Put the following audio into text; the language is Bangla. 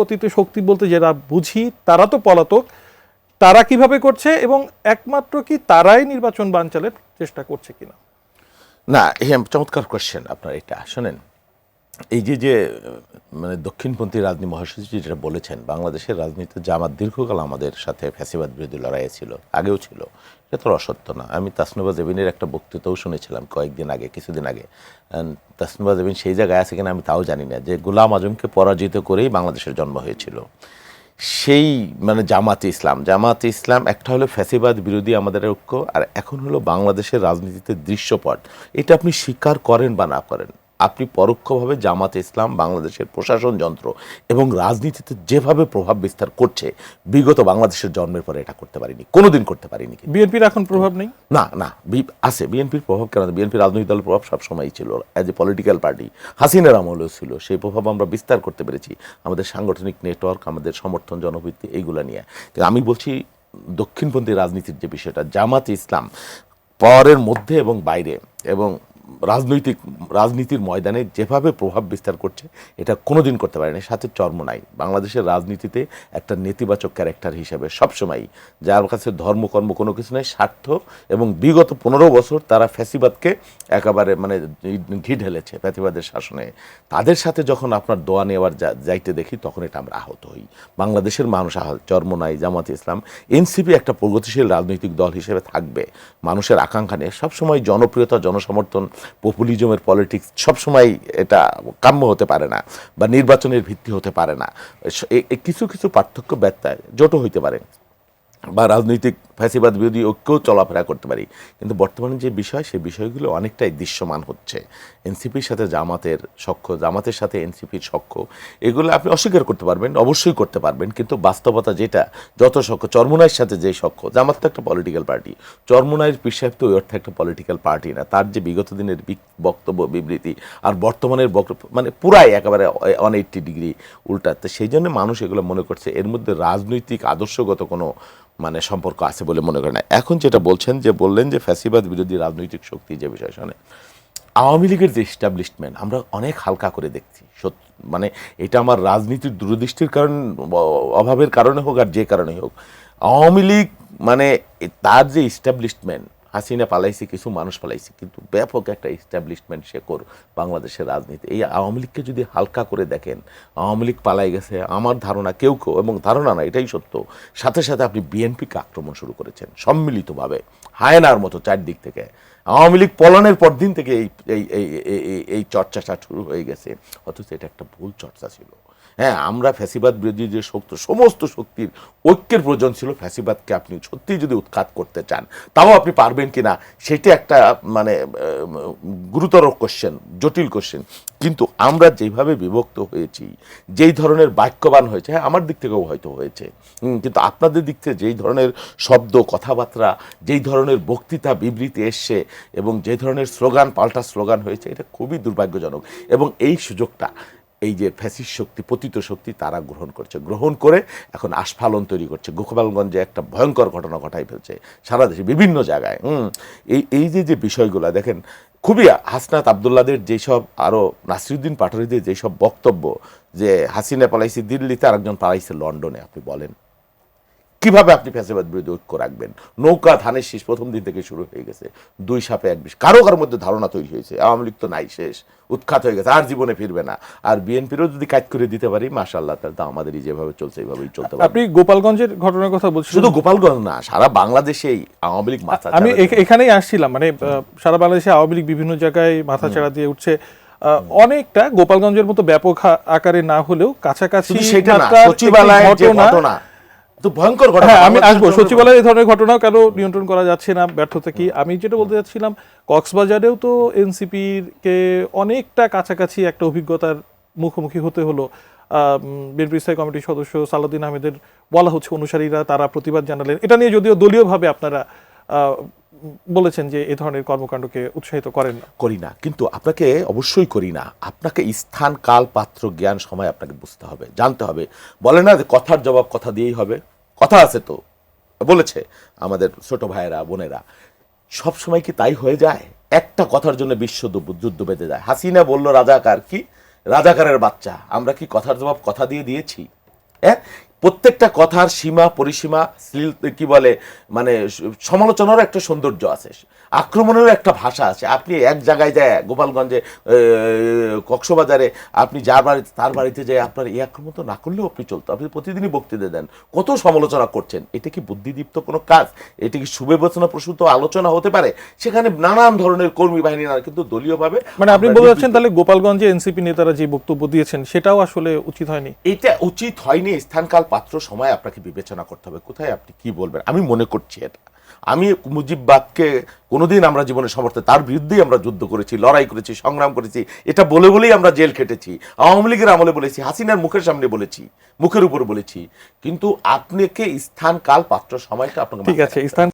পতিত শক্তি বলতে যারা বুঝি তারা তো পলাতক, তারা কিভাবে করছে এবং একমাত্র কি তারাই নির্বাচন বানচালের চেষ্টা করছে কিনা? না, চমৎকার কোয়েশ্চেন আপনার এটা। শোনেন, এই যে মানে দক্ষিণপন্থী রাজনীতি মহাসচিব যেটা বলেছেন, বাংলাদেশের রাজনীতিতে জামাত দীর্ঘকাল আমাদের সাথে ফ্যাসিবাদ বিরোধী লড়াইয়ে ছিল, আগেও ছিল, এটা তো অসত্য না। আমি তাসনুবা জেবিনের একটা বক্তৃতাও শুনেছিলাম কয়েকদিন আগে, কিছুদিন আগে। তাসনুবা জেবিন সেই জায়গায় আছে কিনা আমি তাও জানি না, যে গোলাম আজমকে পরাজিত করেই বাংলাদেশের জন্ম হয়েছিল। সেই মানে জামাতে ইসলাম একটা হলো ফ্যাসিবাদ বিরোধী আমাদের ঐক্য, আর এখন হলো বাংলাদেশের রাজনীতিতে দৃশ্যপট। এটা আপনি স্বীকার করেন বা না করেন, আপনি পরোক্ষভাবে জামাতে ইসলাম বাংলাদেশের প্রশাসন যন্ত্র এবং রাজনীতিতে যেভাবে প্রভাব বিস্তার করছে, বিগত বাংলাদেশের জন্মের পরে এটা করতে পারিনি, কোনোদিন করতে পারিনি। বিএনপির এখন প্রভাব নেই? না না, আছে বিএনপির প্রভাব। কেন? বিএনপি রাজনৈতিক দলের প্রভাব সবসময়ই ছিল, অ্যাজ এ পলিটিক্যাল পার্টি হাসিনার আমলেও ছিল। সেই প্রভাব আমরা বিস্তার করতে পেরেছি আমাদের সাংগঠনিক নেটওয়ার্ক, আমাদের সমর্থন, জনভিত্তি, এইগুলো নিয়ে। কিন্তু আমি বলছি দক্ষিণপন্থী রাজনীতির যে বিষয়টা, জামাতে ইসলাম পাওয়ারের মধ্যে এবং বাইরে এবং রাজনীতির ময়দানে যেভাবে প্রভাব বিস্তার করছে, এটা কোনোদিন করতে পারে না। সাথে চরমোনাই বাংলাদেশের রাজনীতিতে একটা নেতিবাচক ক্যারেক্টার হিসেবে সবসময়, যার কাছে ধর্মকর্ম কোনো কিছু নেই, স্বার্থ, এবং বিগত 15 বছর তারা ফ্যাসিবাদকে একেবারে মানে ঘি ঢেলেছে ফ্যাসিবাদের শাসনে। তাদের সাথে যখন আপনার দোয়া নেওয়ার যাইতে দেখি, তখন এটা আমরা আহত হই। বাংলাদেশের মানুষ আহত। চরমোনাই, জামাতে ইসলাম, এনসিপি একটা প্রগতিশীল রাজনৈতিক দল হিসেবে থাকবে, মানুষের আকাঙ্ক্ষা নিয়ে সবসময় জনপ্রিয়তা, জনসমর্থন, পপুলিজমের পলিটিক্স সবসময় এটা কাম্য হতে পারে না, বা নির্বাচনের ভিত্তি হতে পারে না। কিছু কিছু পার্থক্য ব্যত্যয় জোটও হইতে পারে, বা রাজনৈতিক ফ্যাসিবাদ বিরোধী ঐক্যও চলাফেরা করতে পারি। কিন্তু বর্তমানে যে বিষয়, সেই বিষয়গুলো অনেকটাই দৃশ্যমান হচ্ছে। এনসিপির সাথে জামাতের সখ্য, জামাতের সাথে এনসিপির সখ্য, এগুলো আপনি অস্বীকার করতে পারবেন, অবশ্যই করতে পারবেন। কিন্তু বাস্তবতা যেটা, যত সখ্য, চরমোনাইয়ের সাথে যে সখ্য, জামাত তো একটা পলিটিক্যাল পার্টি, চরমোনাইয়ের পীর সাহেব তো ওই অর্থে একটা পলিটিক্যাল পার্টি না। তার যে বিগত দিনের বক্তব্য, বিবৃতি, আর বর্তমানের মানে পুরাই একেবারে 180 ডিগ্রি উল্টা। তো সেই জন্য মানুষ এগুলো মনে করছে এর মধ্যে রাজনৈতিক আদর্শগত কোনো মানে সম্পর্ক আছে বলে মনে করে না। এখন যেটা বললেন যে ফ্যাসিবাদ বিরোধী রাজনৈতিক শক্তি যে বিষয়, শুনে আওয়ামী লীগের যে এস্টাবলিশমেন্ট আমরা অনেক হালকা করে দেখছি। মানে এটা আমার রাজনীতির দূরদৃষ্টির কারণ, অভাবের কারণে হোক আর যে কারণে হোক, আওয়ামী লীগ মানে তার যে এস্টাবলিশমেন্ট, হাসিনা পালাইছে, কিছু মানুষ পালাইছে, কিন্তু ব্যাপক একটা এস্টাবলিশমেন্ট শেকর বাংলাদেশের রাজনীতি। এই আওয়ামী লীগকে যদি হালকা করে দেখেন, আওয়ামী লীগ পালাই গেছে, আমার ধারণা কেউ এবং ধারণা না, এটাই সত্য, সাথে সাথে আপনি বিএনপিকে আক্রমণ শুরু করেছেন সম্মিলিতভাবে, হায়নার মতো চারদিক থেকে। আওয়ামী লীগ পলানের পর দিন থেকে এই চর্চাটা শুরু হয়ে গেছে, অথচ এটা একটা ভুল চর্চা ছিল। হ্যাঁ, আমরা ফ্যাসিবাদ বিরোধী যে সমস্ত শক্তির ঐক্যের প্রয়োজন ছিল। ফ্যাসিবাদকে আপনি সত্যিই যদি উৎখাত করতে চান, তাও আপনি পারবেন কিনা, সেটা একটা মানে গুরুতর কোশ্চেন, জটিল কোশ্চেন। কিন্তু আমরা যেভাবে বিভক্ত হয়েছি, যেই ধরনের বাক্যবান হয়েছে, হ্যাঁ আমার দিক থেকেও হয়তো হয়েছে, কিন্তু আপনাদের দিক থেকে যেই ধরনের শব্দ, কথাবার্তা, যেই ধরনের বক্তৃতা, বিবৃতি এসছে, এবং যে ধরনের স্লোগান, পাল্টা স্লোগান হয়েছে, এটা খুবই দুর্ভাগ্যজনক। এবং এই সুযোগটা এই যে ফ্যাসিস্ট শক্তি, পতিত শক্তি, তারা গ্রহণ করে এখন আস্ফালন তৈরি করছে। গোপালগঞ্জে একটা ভয়ঙ্কর ঘটনা ঘটাই ফেলছে, সারা দেশে বিভিন্ন জায়গায়। এই যে বিষয়গুলো দেখেন, খুবই হাসনাত আবদুল্লাদের যেসব, আরও নাসিরুদ্দিন পাটোয়ারিদের যেসব বক্তব্য, যে হাসিনা পালাইছে দিল্লিতে, আরেকজন পালাইছে লন্ডনে, আপনি বলেন কিভাবে আপনি ফ্যাসিবাদ বিরোধী ঐক্য রাখবেন? নৌকা ধানের শীষ প্রথম দিন থেকে শুরু হয়ে গেছে, 2 সাপে 1 বিষ। কারো মধ্যে ধারণা তৈরি হয়েছে আওয়ামী লীগ তো নাই, শেষ, উৎখাত হয়ে গেছে, আর জীবনে ফিরবে না। আর বিএনপিরও যদি কাজ করে দিতে পারি, মাশাআল্লাহ, তাহলে তো আমাদেরই যেভাবে চলছে এইভাবেই চলতে পারে। আপনি গোপালগঞ্জের ঘটনার কথা বলছেন। শুধু গোপালগঞ্জ না, সারা বাংলাদেশেই আওয়ামী লীগ মাথা, আমি এখানেই আসছিলাম, মানে সারা বাংলাদেশে আওয়ামী লীগ বিভিন্ন জায়গায় মাথা চাড়া দিয়ে উঠছে। অনেকটা গোপালগঞ্জের মতো ব্যাপক আকারে না হলেও কাছাকাছি সচিবালয়ের যে ঘটনা, তো ভয়ঙ্কর ঘটনা। হ্যাঁ, আমি আসবো সচিবালয়ে এই ধরনের ঘটনাও কেন নিয়ন্ত্রণ করা যাচ্ছে না, ব্যর্থতা কি। আমি যেটা বলতে যাচ্ছিলাম, কক্সবাজারেও তো এনসিপির কে অনেকটা কাছাকাছি একটা অভিজ্ঞতার মুখোমুখি হতে হলো। বিএনপি স্থায়ী কমিটির সদস্য সালাউদ্দিন আহমেদের বলা হচ্ছে অনুসারীরা তারা প্রতিবাদ জানালেন। এটা নিয়ে যদিও দলীয়ভাবে আপনারা বলেছেন যে এই ধরনের কর্মকাণ্ডকে উৎসাহিত করেন না। করি না, কিন্তু আপনাকে অবশ্যই করি না। আপনাকে স্থান, কাল, পাত্র, জ্ঞান, সময় আপনাকে বুঝতে হবে, জানতে হবে। বলে না যে কথার জবাব কথা দিয়েই হবে, কথা আছে তো, বলেছে আমাদের ছোট ভাইয়েরা, বোনেরা। সব সময় কি তাই হয়ে যায়? একটা কথার জন্য বিশ্ব যুদ্ধ বেঁধে যায়। হাসিনা বলল রাজাকার, কি রাজাকারের বাচ্চা, আমরা কি কথার জবাব কথা দিয়ে দিয়েছি? হ্যাঁ, প্রত্যেকটা কথার সীমা পরিসীমা কি বলে মানে সমালোচনারও একটা সৌন্দর্য আছে, আক্রমণেরও একটা ভাষা আছে। আপনি এক জায়গায় যায় গোপালগঞ্জে কক্সবাজারে আপনি যার বাড়িতে তার বাড়িতে যায় আপনার এই আক্রমণ তো না করলেও আপনি চলতো, আপনি প্রতিদিনই বক্তৃতা দেন, কত সমালোচনা করছেন। এটা কি বুদ্ধিদীপ্ত কোনো কাজ? এটা কি সুবিবেচনা প্রসূত আলোচনা হতে পারে? সেখানে নানান ধরনের কর্মী বাহিনী কিন্তু দলীয়ভাবে মানে আপনি বলতে চাচ্ছেন তাহলে গোপালগঞ্জে এনসিপি নেতারা যে বক্তব্য দিয়েছেন সেটাও আসলে উচিত হয়নি? এটা উচিত হয়নি। স্থানকাল পাত্র সময় আপনাকে বিবেচনা করতে হবে কোথায় আপনি কি বলবেন। আমি মনে করছি এটা, আমি মুজিববাদকে কোনোদিন আমরা জীবনে সমর্থন, তার বিরুদ্ধেই আমরা যুদ্ধ করেছি, লড়াই করেছি, সংগ্রাম করেছি, এটা বলে বলেই আমরা জেল খেটেছি, আওয়ামী লীগের আমলে বলেছি, হাসিনার মুখের সামনে বলেছি, মুখের উপর বলেছি। কিন্তু আপনাকে স্থান কাল পাত্র সময়টা আপনাকে ঠিক আছে, স্থান